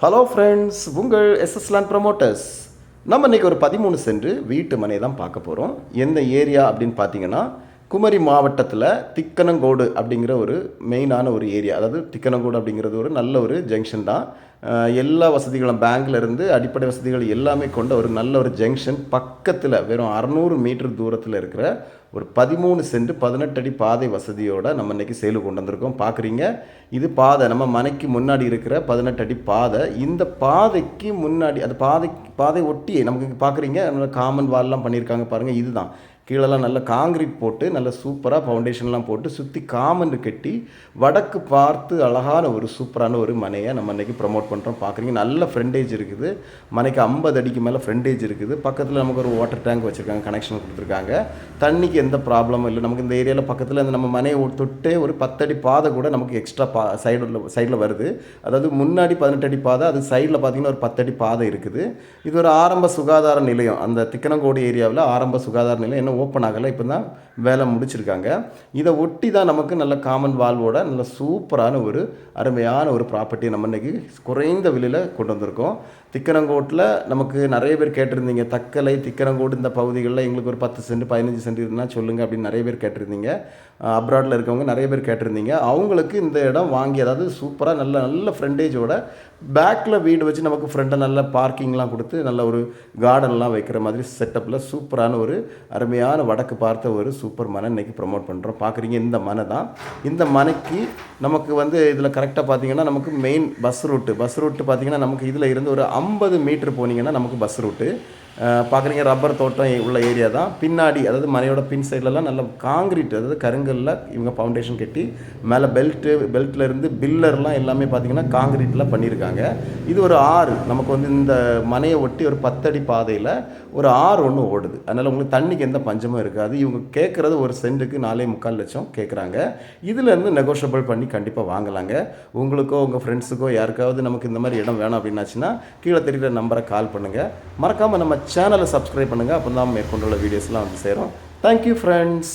Hello friends, உங்கள் SS land promoters. நம்ம இன்றைக்கி ஒரு 13 சென்ட் வீட்டு மனை தான் பார்க்க போகிறோம். எந்த ஏரியா அப்படின்னு பார்த்தீங்கன்னா, குமரி மாவட்டத்தில் திக்கணங்கோடு அப்படிங்கிற ஒரு மெயினான ஒரு ஏரியா. அதாவது திக்கணங்கோடு அப்படிங்கிறது ஒரு நல்ல ஒரு ஜங்ஷன் தான். எல்லா வசதிகளும் பேங்க்லேருந்து அடிப்படை வசதிகள் எல்லாமே கொண்ட ஒரு நல்ல ஒரு ஜங்ஷன். பக்கத்தில் வெறும் 600 மீட்டர் தூரத்தில் இருக்கிற ஒரு 13 சென்ட் 18 அடி பாதை வசதியோடு நம்ம இன்றைக்கி சேலு கொண்டு வந்திருக்கோம். பார்க்குறீங்க, இது பாதை நம்ம மனைக்கு முன்னாடி இருக்கிற 18 அடி பாதை. இந்த பாதைக்கு முன்னாடி அது பாதை ஒட்டி நமக்கு பார்க்குறீங்க, காமன் வால்லாம் பண்ணியிருக்காங்க பாருங்கள். இதுதான் கீழெல்லாம் நல்ல காங்கிரீட் போட்டு நல்ல சூப்பராக ஃபவுண்டேஷன்லாம் போட்டு சுற்றி காமன் கட்டி வடக்கு பார்த்து அழகான ஒரு சூப்பரான ஒரு மனையை நம்ம இன்றைக்கி ப்ரமோட் பண்ணுறோம். பார்க்குறீங்க, நல்ல ஃப்ரண்டேஜ் இருக்குது. மனைக்கு 50 அடிக்கு மேலே ஃப்ரண்டேஜ் இருக்குது. பக்கத்தில் நமக்கு ஒரு வாட்டர் டேங்க் வச்சுருக்காங்க, கனெக்ஷன் கொடுத்துருக்காங்க. தண்ணிக்கு எந்த ப்ராப்ளமும் இல்லை. நமக்கு இந்த ஏரியாவில் பக்கத்தில் இந்த நம்ம மனையை தொட்டே ஒரு 10 அடி பாதை கூட நமக்கு எக்ஸ்ட்ரா சைடில் வருது. அதாவது முன்னாடி 18 அடி பாதை, அது சைடில் பார்த்திங்கன்னா ஒரு 10 அடி பாதை இருக்குது. இது ஒரு ஆரம்ப சுகாதார நிலையம். அந்த திக்கணங்கோடு ஏரியாவில் ஆரம்ப சுகாதார நிலையம் என்ன ஓப்பன் ஆகலை, இப்போ தான் வேலை முடிச்சிருக்காங்க. இதை ஒட்டி தான் நமக்கு நல்ல காமன் வால்வோட நல்ல சூப்பரான ஒரு அருமையான ஒரு ப்ராப்பர்ட்டியை நம்ம இன்றைக்கி குறைந்த விலையில் கொண்டு வந்திருக்கோம். திக்கணங்கோட்டில் நமக்கு நிறைய பேர் கேட்டிருந்தீங்க, தக்கலை திக்கணங்கோடு இந்த பகுதிகளில் எங்களுக்கு ஒரு 10 சென்ட் 15 சென்ட் இருந்தால் சொல்லுங்கள் அப்படின்னு நிறைய பேர் கேட்டிருந்தீங்க. அப்ராடில் இருக்கவங்க நிறைய பேர் கேட்டிருந்தீங்க. அவங்களுக்கு இந்த இடம் வாங்கி, அதாவது சூப்பராக நல்ல ஃப்ரண்டேஜோட பேக்கில் வீடு வச்சு நமக்கு ஃப்ரண்ட்டில் நல்ல பார்க்கிங்லாம் கொடுத்து நல்ல ஒரு கார்டன்லாம் வைக்கிற மாதிரி செட்டப்பில் சூப்பரான ஒரு அருமையான வடக்கு பார்த்த ஒரு சூப்பர் மனை இன்றைக்கி ப்ரமோட் பண்ணுறோம். பார்க்குறீங்க, இந்த மனை தான். இந்த மனைக்கு நமக்கு இதில் கரெக்டாக பார்த்தீங்கன்னா நமக்கு மெயின் பஸ் ரூட்டு பார்த்திங்கன்னா நமக்கு இதில் இருந்து ஒரு 50 மீட்டர் போனீங்கன்னா நமக்கு பஸ் ரூட்டு. பார்க்குறீங்க, ரப்பர் தோட்டம் உள்ள ஏரியா தான். பின்னாடி அதாவது மனையோட பின் சைட்லலாம் நல்ல காங்கிரீட், அதாவது கருங்கல்ல இவங்க ஃபவுண்டேஷன் கட்டி மேலே பெல்ட்டில் இருந்து பில்லர்லாம் எல்லாமே பார்த்திங்கன்னா காங்கிரீட்டில் பண்ணியிருக்காங்க. இது ஒரு ஆறு நமக்கு இந்த மனையை ஒட்டி ஒரு 10 அடி பாதையில் ஒரு ஆறு ஒன்று ஓடுது. அதனால் உங்களுக்கு தண்ணிக்கு எந்த பஞ்சமும் இருக்காது. இவங்க கேட்குறது ஒரு சென்ட்டுக்கு 4.25 லட்சம் கேட்குறாங்க. இதிலேருந்து நெகோஷியபிள் பண்ணி கண்டிப்பாக வாங்கலாங்க. உங்களுக்கோ உங்கள் ஃப்ரெண்ட்ஸுக்கோ யாருக்காவது நமக்கு இந்த மாதிரி இடம் வேணும் அப்படின்னாச்சுன்னா கீழே தெரிகிற நம்பரை கால் பண்ணுங்கள். மறக்காமல் நம்ம சேனலை சப்ஸ்கிரைப் பண்ணுங்கள். அப்போ தான் மேற்கொண்டுள்ள வீடியோஸ்லாம் சேரும். Thank you friends.